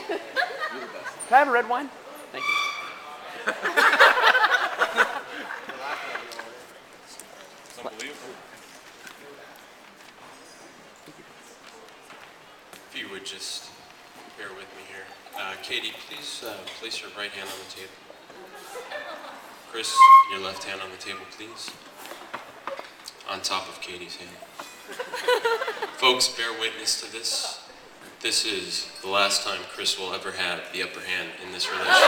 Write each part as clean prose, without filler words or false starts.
Can I have a red wine? Thank you. It's unbelievable. If you would just bear with me here. Katie, please place your right hand on the table. Chris, your left hand on the table, please. On top of Katie's hand. Folks, bear witness to this. This is the last time Chris will ever have the upper hand in this relationship.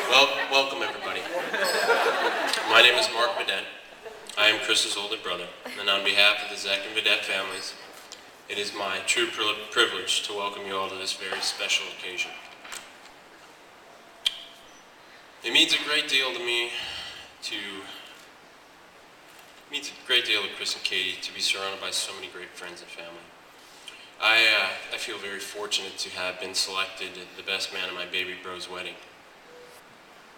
Well, welcome everybody. My name is Mark Vedete. I am Chris's older brother, and on behalf of the Zach and Vedete families, it is my true privilege to welcome you all to this very special occasion. It means a great deal to me to Chris and Katie to be surrounded by so many great friends and family. I feel very fortunate to have been selected the best man at my baby bro's wedding,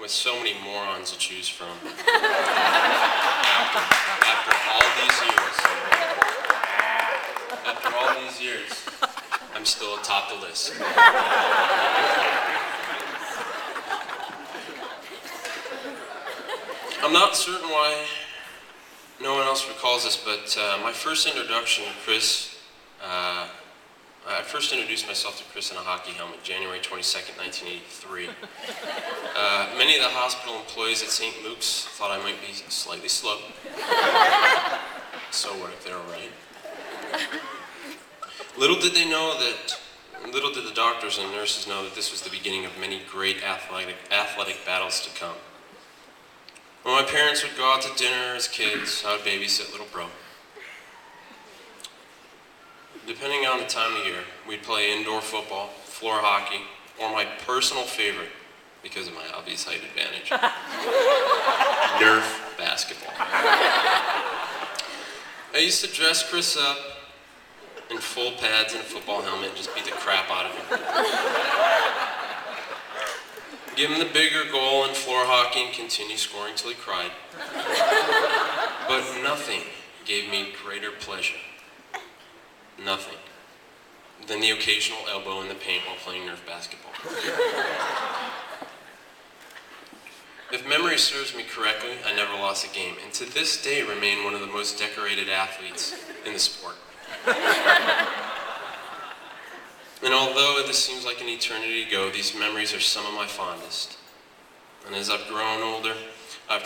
with so many morons to choose from. After all these years, I'm still atop the list. I'm not certain why no one else recalls this, but my first introduction to Chris, I first introduced myself to Chris in a hockey helmet, January 22nd, 1983. Many of the hospital employees at St. Luke's thought I might be slightly slow. So what if they were right? Little did the doctors and nurses know that this was the beginning of many great athletic battles to come. When my parents would go out to dinner as kids, I would babysit little bro. Depending on the time of year, we'd play indoor football, floor hockey, or my personal favorite, because of my obvious height advantage, Nerf basketball. I used to dress Chris up in full pads and a football helmet and just beat the crap out of him. Give him the bigger goal in floor hockey and continue scoring till he cried. But nothing gave me greater pleasure, nothing, than the occasional elbow in the paint while playing Nerf basketball. If memory serves me correctly, I never lost a game, and to this day remain one of the most decorated athletes in the sport. And although this seems like an eternity ago, these memories are some of my fondest. And as I've grown older, I've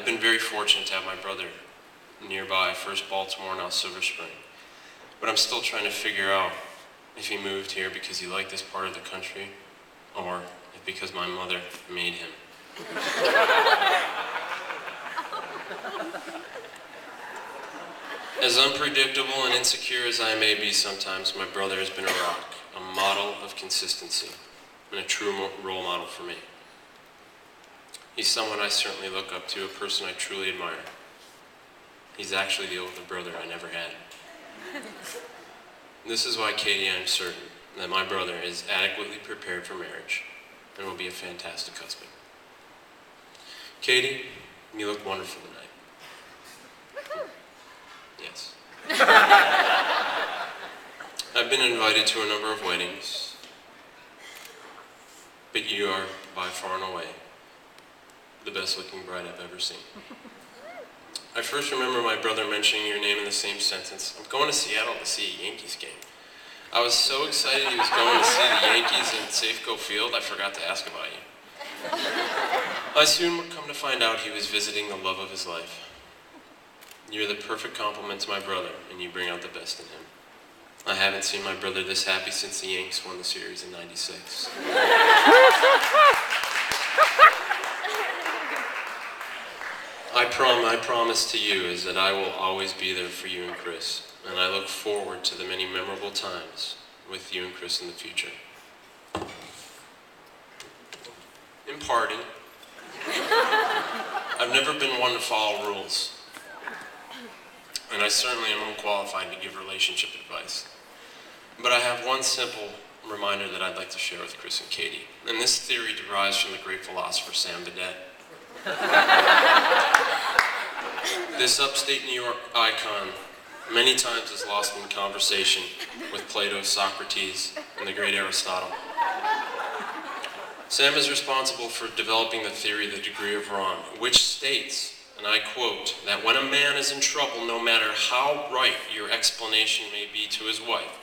been very fortunate to have my brother nearby, first Baltimore, now Silver Spring. But I'm still trying to figure out if he moved here because he liked this part of the country, or if because my mother made him. As unpredictable and insecure as I may be sometimes, my brother has been a rock, a model of consistency, and a true role model for me. He's someone I certainly look up to, a person I truly admire. He's actually the older brother I never had. This is why, Katie, I'm certain that my brother is adequately prepared for marriage and will be a fantastic husband. Katie, you look wonderful tonight. Yes. I've been invited to a number of weddings, but you are by far and away the best looking bride I've ever seen. I first remember my brother mentioning your name in the same sentence. I'm going to Seattle to see a Yankees game. I was so excited he was going to see the Yankees in Safeco Field, I forgot to ask about you. I soon would come to find out he was visiting the love of his life. You're the perfect compliment to my brother, and you bring out the best in him. I haven't seen my brother this happy since the Yanks won the series in '96. I promise to you is that I will always be there for you and Chris, and I look forward to the many memorable times with you and Chris in the future. In parting, I've never been one to follow rules, and I certainly am unqualified to give relationship advice. But I have one simple reminder that I'd like to share with Chris and Katie. And this theory derives from the great philosopher Sam Vedete. This upstate New York icon many times is lost in conversation with Plato, Socrates, and the great Aristotle. Sam is responsible for developing the theory the degree of wrong, which states, and I quote, that when a man is in trouble, no matter how right your explanation may be to his wife,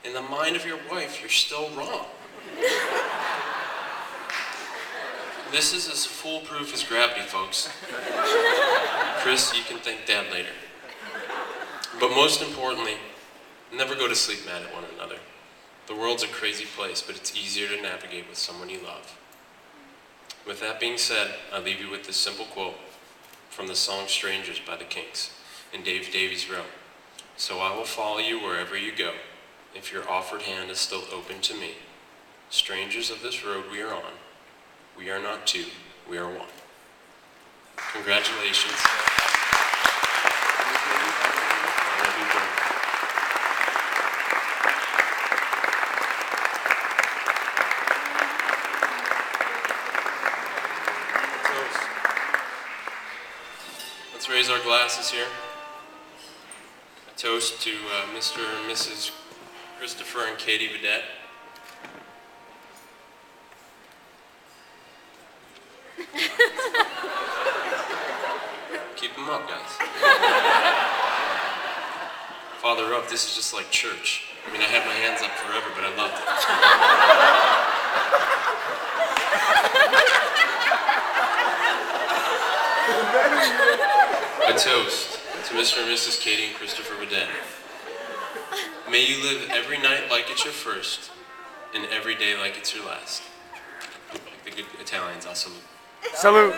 in the mind of your wife, you're still wrong. This is as foolproof as gravity, folks. Chris, you can thank Dad later. But most importantly, never go to sleep mad at one another. The world's a crazy place, but it's easier to navigate with someone you love. With that being said, I leave you with this simple quote from the song Strangers by the Kinks in Dave Davies' Row. So I will follow you wherever you go, if your offered hand is still open to me. Strangers of this road we are on, we are not two, we are one. Congratulations. I love you both. Toast. Let's raise our glasses here. A toast to Mr. and Mrs. Christopher and Katie Vedete. Keep them up, guys. Father up, this is just like church. I mean, I had my hands up forever, but I loved it. A toast to Mr. and Mrs. Katie and Christopher Vedete. May you live every night like it's your first, and every day like it's your last. Like the good Italians, I'll salute. Salute.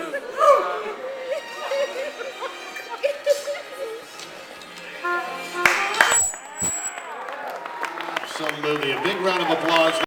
Absolutely. A big round of applause.